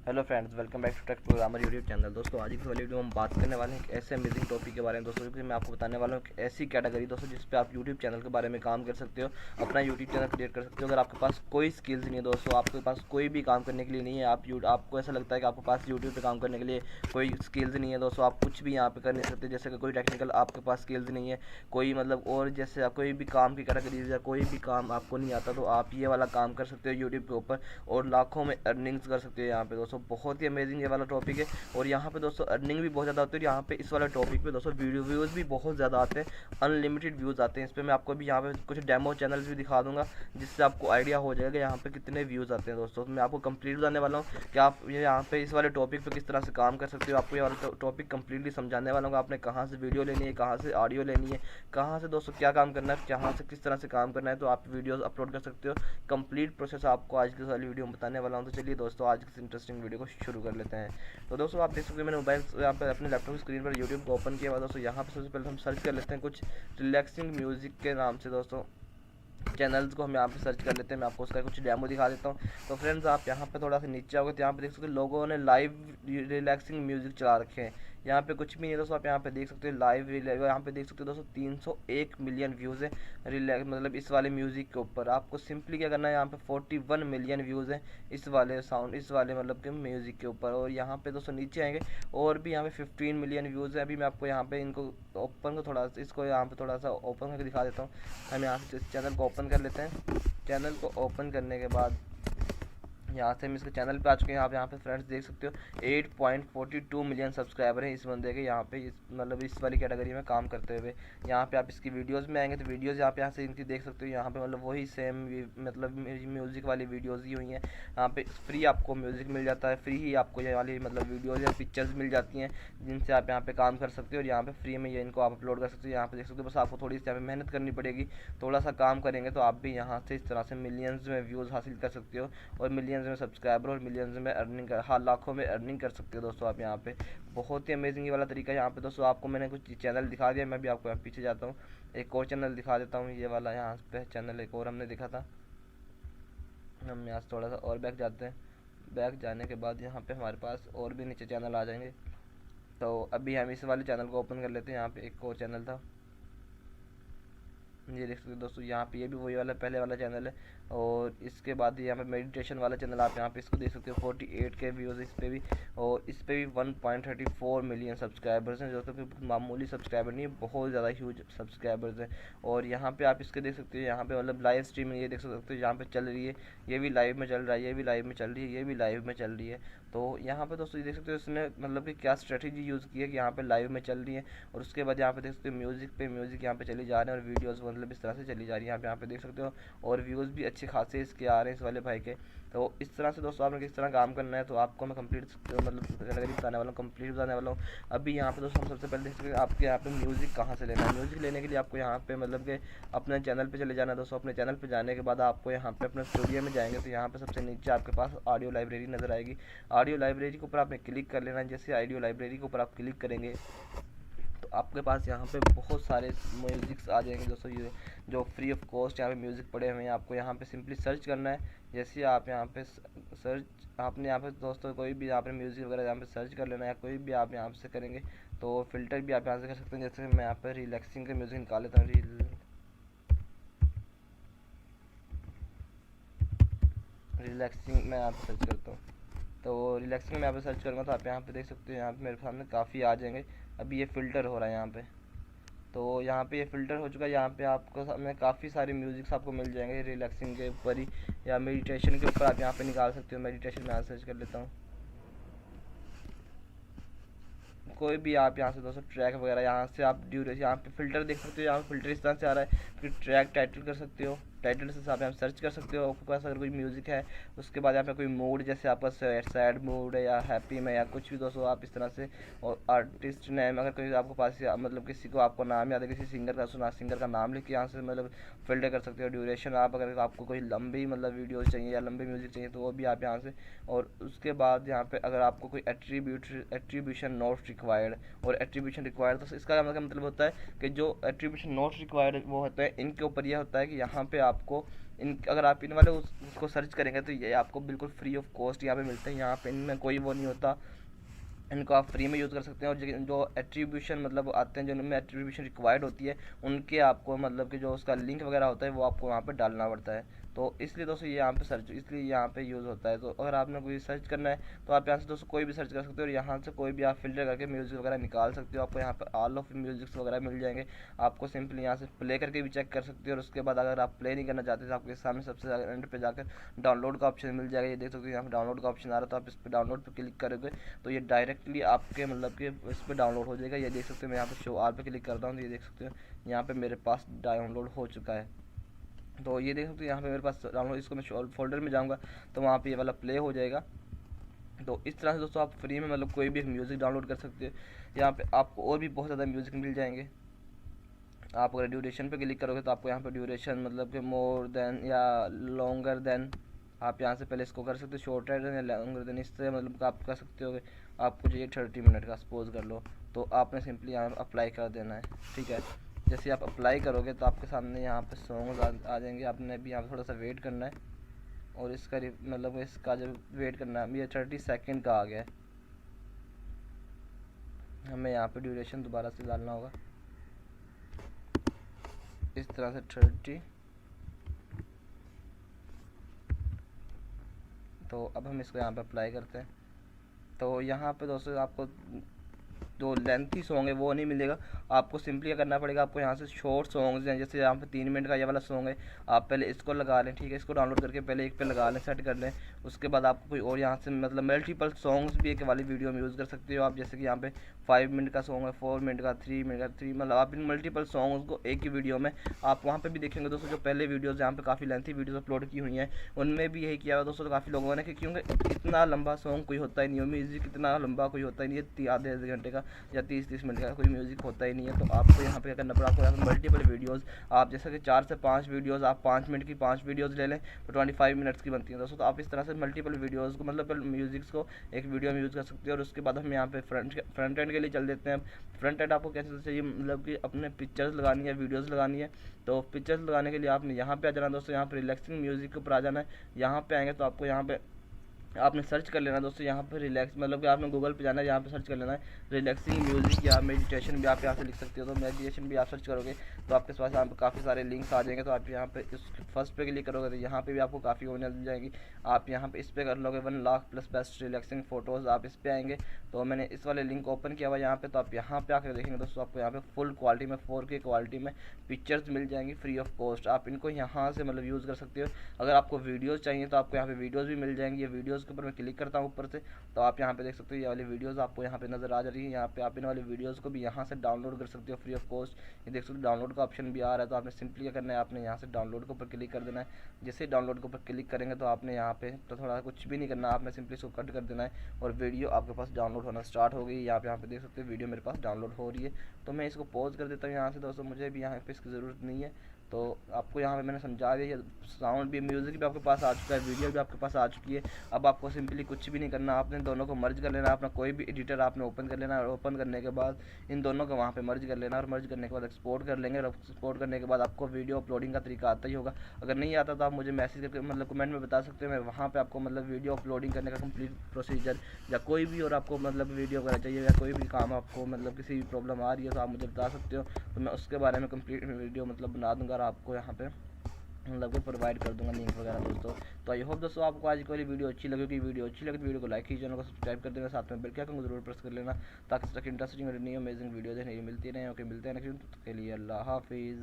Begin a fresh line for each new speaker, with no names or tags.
Hello friends, welcome back to tech programmer YouTube channel. दोस्तों आज की वाली वीडियो में हम बात करने वाले हैं एक ऐसे अमेजिंग टॉपिक के बारे में दोस्तों, कि मैं आपको बताने वाला हूँ कि ऐसी कैटेगरी दोस्तों जिस पे आप यूट्यूब चैनल के बारे में काम कर सकते हो, अपना यूट्यूब चैनल क्रिएट कर सकते हो। अगर आपके पास कोई स्किल्स नहीं है दोस्तों, आपके पास कोई भी काम करने के लिए नहीं है, आपको ऐसा लगता है कि आपके पास यूट्यूब पर काम करने के लिए कोई स्किल्स नहीं है दोस्तों, आप कुछ भी यहाँ पे कर नहीं सकते। जैसे कि कोई टेक्निकल आपके पास स्किल्स नहीं है, कोई मतलब और जैसे आप कोई भी काम की कैटेगरी या कोई भी काम आपको नहीं आता, तो आप ये वाला काम कर सकते हो यूट्यूब के ऊपर और लाखों में अर्निंग्स कर सकते हो। यहाँ पे दोस्तों बहुत ही अमेजिंग ये वाला टॉपिक है और यहाँ पे दोस्तों अर्निंग भी बहुत ज़्यादा होती है। यहाँ पे इस वाला टॉपिक पे दोस्तों वीडियो व्यूज़ भी बहुत ज़्यादा आते हैं, अनलिमिटेड व्यूज़ आते हैं। इस पर मैं आपको भी यहाँ पे कुछ डेमो चैनल्स भी दिखा दूंगा, जिससे आपको आइडिया हो जाएगा यहाँ पे कितने व्यूज़ आते हैं। दोस्तों मैं आपको कंप्लीट बताने वाला हूँ कि आप ये यहाँ पे इस वाले टॉपिक पे किस तरह से काम कर सकते हो। आपको ये वाला टॉपिक कंप्लीटली समझाने वाला हूँ, आपने कहाँ से वीडियो लेनी है, कहाँ से ऑडियो लेनी है, कहाँ से दोस्तों क्या काम करना है, कहाँ से किस तरह से काम करना है, तो आप वीडियोस अपलोड कर सकते हो। कंप्लीट प्रोसेस आपको आज की वाली वीडियो में बताने वाला हूँ। तो चलिए दोस्तों आज की इंटरेस्टिंग वीडियो को शुरू कर लेते हैं। तो दोस्तों आप देख सकते हो मैंने मोबाइल यहाँ पे अपने लैपटॉप की स्क्रीन पर यूट्यूब को ओपन किया हुआ। दोस्तों यहाँ पे सबसे पहले हम सर्च कर लेते हैं कुछ रिलैक्सिंग म्यूजिक के नाम से दोस्तों चैनल्स को हम यहाँ पे सर्च कर लेते हैं। मैं आपको उसका कुछ डेमो दिखा देता हूँ। तो फ्रेंड्स आप यहाँ पे थोड़ा सा नीचे आओगे तो यहाँ पे देख सकते हो लोगों ने लाइव रिलैक्सिंग म्यूजिक चला रखे हैं। यहाँ पे कुछ भी नहीं है दोस्तों, आप यहाँ पे देख सकते हो लाइव यहाँ पे देख सकते हो दोस्तों 301 मिलियन व्यूज़ है रिलैक्स मतलब इस वाले म्यूज़िक के ऊपर। आपको सिंपली क्या करना है, यहाँ पे 41 मिलियन व्यूज़ है इस वाले साउंड इस वाले मतलब के म्यूज़िक के ऊपर। और यहाँ पे दोस्तों नीचे आएंगे और भी यहाँ पे 15 मिलियन व्यूज़ है। अभी मैं आपको यहाँ पे इनको ओपन को थोड़ा इसको यहाँ पे थोड़ा सा ओपन करके दिखा देता हूँ। हम यहाँ से इस चैनल को ओपन कर लेते हैं। चैनल को ओपन करने के बाद यहाँ से हम इसके चैनल पे आ चुके हैं। आप यहाँ पे फ्रेंड्स देख सकते हो 8.42 मिलियन सब्सक्राइबर हैं इस बंदे के, यहाँ पे मतलब इस वाली कैटेगरी में काम करते हुए। यहाँ पे आप इसकी वीडियोस में आएंगे तो वीडियोस यहाँ से इनकी देख सकते हो। यहाँ पे मतलब वही सेम मतलब म्यूज़िक वाली वीडियोज़ ही हुई हैं। यहाँ पे फ्री आपको म्यूज़िक मिल जाता है, फ्री ही आपको ये वाली मतलब वीडियोज़ या पिक्चर्स मिल जाती हैं जिनसे आप यहाँ पे काम कर सकते हो और यहाँ पे फ्री में ये इनको आप अपलोड कर सकते हो। यहाँ पे देख सकते हो बस आपको थोड़ी सी यहाँ पे मेहनत करनी पड़ेगी, थोड़ा सा काम करेंगे तो आप भी यहाँ से इस तरह से मिलियंस में व्यूज़ हासिल कर सकते हो और मिलियंस में सब्सक्राइबर और मिलियंस में अर्निंग कर लाखों में अर्निंग कर सकते हो दोस्तों आप यहाँ पे। बहुत ही अमेजिंग ये वाला तरीका है। यहाँ पे दोस्तों आपको मैंने कुछ चैनल दिखा दिया, मैं भी आपको यहाँ पीछे जाता हूँ, एक और चैनल दिखा देता हूँ। ये वाला यहाँ पे चैनल एक और हमने दिखा था। हम यहाँ से थोड़ा सा और बैक जाते हैं। बैक जाने के बाद यहाँ पे हमारे पास और भी नीचे चैनल आ जाएंगे। तो अभी हम इस वाले चैनल को ओपन कर लेते हैं। यहाँ पे एक और चैनल था, ये देख सकते हो दोस्तों, यहाँ पे ये भी वही वाला पहले वाला चैनल है। और इसके बाद यहाँ पे मेडिटेशन वाला चैनल आप यहाँ पे इसको देख सकते हो 48 के व्यूज़ इस पर भी, और इस पर भी 1.34 मिलियन सब्सक्राइबर्स हैं। जो तो फिर मामूली सब्सक्राइबर नहीं है, बहुत ज़्यादा ह्यूज सब्सक्राइबर्स हैं। और यहाँ पे आप इसके देख सकते हो, यहाँ पे मतलब लाइव स्ट्रीमिंग ये देख सकते हो यहाँ पे चल रही है, ये भी लाइव में चल रहा है, ये भी लाइव में चल रही है, ये भी लाइव में चल रही है। तो यहाँ पे दोस्तों ये देख सकते हो इसने मतलब कि क्या स्ट्रेटेजी यूज़ की है कि यहाँ पे लाइव में चल रही है और उसके बाद यहाँ पे देख सकते हो म्यूज़िक यहाँ पे चली जा रहे हैं और वीडियोस मतलब इस तरह से चली जा रही है। यहाँ पे देख सकते हो और व्यूज़ भी अच्छे खासे इसके आ रहे हैं इस वाले भाई के। तो इस तरह से दोस्तों आपने किस तरह काम करना है तो आपको मैं कंप्लीट मतलब कैटेगरी बताने वाला हूँ, कंप्लीट बताने वाला हूँ। अभी यहाँ पे दोस्तों हम सबसे पहले देख सकते हैं आपके यहाँ पे म्यूज़िक कहाँ से लेना है। म्यूज़िक लेने के लिए आपको यहाँ पे मतलब कि अपने चैनल पे चले जाना है दोस्तों। अपने चैनल पे जाने के बाद आपको यहाँ पे अपने स्टूडियो में जाएंगे तो यहाँ पे सबसे नीचे आपके पास ऑडियो लाइब्रेरी नज़र आएगी। ऑडियो लाइब्रेरी के ऊपर आपने क्लिक कर लेना है। जैसे ऑडियो लाइब्रेरी के ऊपर आप क्लिक करेंगे तो आपके पास यहाँ पे बहुत सारे म्यूज़िक्स आ जाएंगे दोस्तों, ये जो फ्री ऑफ कॉस्ट यहाँ पे म्यूज़िक पड़े हुए हैं। आपको यहाँ पे सिंपली सर्च करना है। जैसे आप यहाँ पे सर्च आपने यहाँ पे दोस्तों कोई भी यहाँ पे म्यूज़िक वगैरह यहाँ पे सर्च कर लेना है, कोई भी आप यहाँ से करेंगे तो फ़िल्टर भी आप यहाँ से कर सकते हैं। जैसे मैं यहाँ पर रिलैक्सिंग के म्यूज़िक निकाल लेता हूँ, रिलैक्सिंग मैं यहाँ पर सर्च करता हूँ। तो रिलैक्सिंग में यहाँ पे सर्च करूँगा तो आप यहाँ पे देख सकते हो, यहाँ पे मेरे सामने काफ़ी आ जाएंगे। अभी ये फ़िल्टर हो रहा है यहाँ पे, तो यहाँ पे ये फ़िल्टर हो चुका है। यहाँ पे आपको सामने काफ़ी सारे म्यूज़िक्स आपको मिल जाएंगे रिलैक्सिंग के ऊपर ही या मेडिटेशन के ऊपर आप यहाँ पे निकाल सकते हो। मेडिटेशन में यहाँ सर्च कर लेता हूँ, कोई भी आप यहाँ से दोस्तों ट्रैक वगैरह यहाँ से आप ड्यूरेशन यहाँ पे फ़िल्टर देख सकते हो। यहाँ पे फ़िल्टर इस तरह से आ रहा है, फिर ट्रैक टाइटल कर सकते हो, टाइटल से आप यहाँ सर्च कर सकते हो आपके पास अगर कोई म्यूज़िक है। उसके बाद यहाँ पे कोई मूड जैसे आपका सैड मूड है या हैप्पी में या कुछ भी दोस्तों आप इस तरह से, और आर्टिस्ट नेम अगर कोई आपके पास मतलब किसी को आपको नाम याद है किसी सिंगर का सुना, सिंगर का नाम लिख के यहाँ से मतलब फ़िल्टर कर सकते हो। ड्यूरेशन आप अगर आपको कोई लंबी मतलब वीडियोज़ चाहिए या लंबी म्यूज़िक चाहिए तो वो भी आप यहाँ से। और उसके बाद यहाँ पे अगर आपको कोई एट्रीब्यूशन नॉट रिक्वायर्ड और एट्रीब्यूशन रिक्वायर्ड, तो इसका मतलब होता है कि जो एट्रीब्यूशन नॉट रिक्वायर्ड वो होता है इनके ऊपर यह होता है कि यहाँ पे आपको इन अगर आप इन वाले उसको सर्च करेंगे तो ये आपको बिल्कुल फ्री ऑफ कॉस्ट यहाँ पे मिलते हैं। यहाँ पे इनमें कोई वो नहीं होता, इनको आप फ्री में यूज़ कर सकते हैं। और जो एट्रीब्यूशन मतलब आते हैं, जो इनमें एट्रीब्यूशन रिक्वायर्ड होती है, उनके आपको मतलब कि जो उसका लिंक वगैरह होता है वो आपको वहाँ पे डालना पड़ता है। तो इसलिए दोस्तों ये यहाँ पे सर्च, इसलिए यहाँ पे यूज़ होता है। तो अगर आपने कोई सर्च करना है तो आप यहाँ से दोस्तों कोई भी सर्च कर सकते हो, और यहाँ से कोई भी आप फिल्टर करके म्यूज़िक वगैरह निकाल सकते हो। आपको यहाँ पे ऑल ऑफ म्यूजिक्स वगैरह मिल जाएंगे। आपको सिंपली यहाँ से प्ले करके भी चेक कर सकते हो, और उसके बाद अगर आप प्ले नहीं करना चाहते तो आपके सामने सबसे एंड पे जाकर डाउनलोड का ऑप्शन मिल जाएगा। ये देख सकते हो यहाँ पे डाउनलोड का ऑप्शन आ रहा है, तो आप इस पर डाउनलोड पर क्लिक करोगे तो ये डायरेक्टली आपके मतलब कि इस पर डाउनलोड हो जाएगा। ये देख सकते हो मैं यहाँ पे शो आल पे क्लिक करता हूँ तो ये देख सकते हो यहाँ पे मेरे पास डाउनलोड हो चुका है। तो ये देख सकते हो यहाँ पे मेरे पास डाउनलोड, इसको मैं फोल्डर में जाऊँगा तो वहाँ पे ये वाला प्ले हो जाएगा। तो इस तरह से दोस्तों आप फ्री में मतलब कोई भी एक म्यूज़िक डाउनलोड कर सकते हो। यहाँ पे आपको और भी बहुत ज़्यादा म्यूज़िक मिल जाएंगे। आप अगर ड्यूरेशन पे क्लिक करोगे तो आपको यहाँ पे ड्यूरेशन मतलब कि मोर देन या लॉन्गर देन, आप यहाँ से पहले इसको कर सकते हो शॉर्टर देन या लॉन्गर देन, इससे मतलब आप कर सकते हो। आपको चाहिए 30 मिनट का, सपोज कर लो, तो आपने सिंपली यहाँ अप्लाई कर देना है। ठीक है, जैसे आप अप्लाई करोगे तो आपके सामने यहाँ पे सॉन्ग आ जाएंगे। आपने भी यहाँ पे थोड़ा सा वेट करना है, और इसका मतलब इसका जब वेट करना है, ये 30 सेकेंड का आ गया है। हमें यहाँ पे ड्यूरेशन दोबारा से डालना होगा इस तरह से 30। तो अब हम इसको यहाँ पे अप्लाई करते हैं। तो यहाँ पे दोस्तों आपको जो लेंथी सॉन्ग है वो नहीं मिलेगा। आपको सिंपली क्या करना पड़ेगा, आपको यहाँ से शॉर्ट सॉन्ग्स हैं, जैसे यहाँ पे 3 मिनट का ये वाला सॉन्ग है, आप पहले इसको लगा लें। ठीक है, इसको डाउनलोड करके पहले एक पे लगा लें, सेट कर लें। उसके बाद आपको कोई और यहाँ से मतलब मल्टीपल सॉन्ग्स भी एक वाली वीडियो में यूज़ कर सकते हो आप। जैसे कि यहाँ पे 5 मिनट का सॉन्ग है, 4 मिनट का, 3 मिनट का, 3 मतलब आप इन मल्टीपल सॉन्ग्स को एक ही वीडियो में आप वहाँ पे भी देखेंगे दोस्तों। जो पहले वीडियोज़ यहाँ पे काफ़ी लेंथी वीडियोज़ अपलोड की हुई हैं उनमें भी यही किया हुआ दोस्तों। तो काफ़ी लोगों ने, क्योंकि इतना लंबा सॉन्ग कोई होता ही नहीं है, म्यूज़िक इतना लंबा कोई होता ही नहीं है, आधे घंटे का या 30-30 मिनट का कोई म्यूज़िक होता ही नहीं है। तो आपको यहाँ पे क्या करना पड़ा, आपको यहाँ पे मल्टीपल वीडियोज़, आप जैसे कि 4 से 5 वीडियोज़, आप 5 मिनट की 5 वीडियोज़ ले लें तो 25 मिनट्स की बनती है दोस्तों। तो आप इस तरह से मल्टीपल वीडियोज़ को मतलब म्यूज़िक्स को एक वीडियो में यूज़ कर सकते हो। और उसके बाद हम यहाँ पे फ्रंट एंड के लिए चल देते हैं। फ्रंट एंड आपको कैसे चाहिए, मतलब कि अपने पिक्चर्स लगानी है, वीडियोज़ लगानी है। तो पिक्चर्स लगाने के लिए आपने यहाँ पे आ जाना दोस्तों, यहाँ पे रिलैक्सिंग म्यूज़िक के ऊपर आ जाना है। यहाँ पे आएंगे तो आपको यहाँ पे आपने सर्च कर लेना दोस्तों, यहाँ पर रिलैक्स मतलब कि आपने गूगल पे जाना है, यहाँ पे सर्च कर लेना है रिलैक्सिंग म्यूज़िक या मेडिटेशन भी आप यहाँ से लिख सकते हो। तो मेडिटेशन भी आप सर्च करोगे तो आपके पास यहाँ पे काफ़ी सारे लिंक्स आ जाएंगे। तो आप यहाँ पे इस फर्स्ट पे क्लिक करोगे तो यहाँ पे भी आपको काफ़ी होने मिल जाएगी। आप यहाँ पे इस पे कर लोगे 1 lakh plus best relaxing photos, आप इस पे आएंगे तो मैंने इस वाले लिंक ओपन किया हुआ यहाँ पे। तो आप यहाँ पे आकर देखेंगे दोस्तों, आपको यहाँ पे फुल क्वालिटी में 4K क्वालिटी में पिक्चर्स मिल जाएंगी फ्री ऑफ कॉस्ट। आप इनको यहाँ से मतलब यूज़ कर सकते हो। अगर आपको वीडियोज़ चाहिए तो आपको यहाँ पे वीडियोज़ भी मिल जाएंगी। ये वीडियोज़ के ऊपर मैं क्लिक करता हूँ ऊपर से, तो आप यहाँ पे देख सकते हो ये वाली वीडियोज़ आपको यहाँ पे नज़र आ जा रही है। यहाँ पे आप इन वाली वीडियोज़ को भी यहाँ से डाउनलोड कर सकते हो फ्री ऑफ कॉस्ट। ये देख सकते हो डाउनलोड का ऑप्शन भी आ रहा है। तो आपने सिंपली क्या करना है, आपने यहाँ से डाउनलोड के ऊपर क्लिक कर देना है। जैसे डाउनलोड के ऊपर क्लिक करेंगे तो आपने यहाँ पे तो थोड़ा कुछ भी नहीं करना, आपने सिंपली इसको कट कर देना है और वीडियो आपके पास डाउनलोड होना स्टार्ट हो गई। यहाँ पे देख सकते हो वीडियो मेरे पास डाउनलोड हो रही है। तो मैं इसको पॉज कर देता हूँ यहाँ से दोस्तों, मुझे भी यहाँ पे इसकी ज़रूरत नहीं है। तो आपको यहाँ पे मैंने समझा दिया, साउंड भी, म्यूज़िक भी आपके पास आ चुका है, वीडियो भी आपके पास आ चुकी है। अब आपको सिंपली कुछ भी नहीं करना, आपने दोनों को मर्ज कर लेना। अपना कोई भी एडिटर आपने ओपन कर लेना, और ओपन करने के बाद इन दोनों को वहाँ पे मर्ज कर लेना, और मर्ज करने के बाद एक्सपोर्ट कर लेंगे। और एक्सपोर्ट करने के बाद आपको वीडियो अपलोडिंग का तरीका आता ही होगा। अगर नहीं आता तो आप मुझे मैसेज करके मतलब कमेंट में बता सकते हो, मैं वहाँ पर आपको मतलब वीडियो अपलोडिंग करने का कंप्लीट प्रोसीजर, या कोई भी और आपको मतलब वीडियो वगैरह चाहिए या कोई भी काम आपको मतलब किसी भी प्रॉब्लम आ रही है तो आप मुझे बता सकते हो। तो मैं उसके बारे में कंप्लीट वीडियो मतलब बना दूँगा और आपको यहाँ पे मतलब कि प्रोवाइड कर दूंगा लिंक वगैरह दोस्तों। तो आई होप दोस्तों आपको आज की वाली वीडियो अच्छी लगेगी। वीडियो अच्छी लगे तो वीडियो को लाइक कीजिए, चैनल को सब्सक्राइब कर देना, साथ में बेल के आइकन को जरूर प्रेस कर लेना ताकि इंटरेस्टिंग और न्यू अमेजिंग वीडियो देखने मिलती रहे। ओके, मिलते हैं नेक्स्ट वीडियो के लिए। अल्लाह हाफिज़।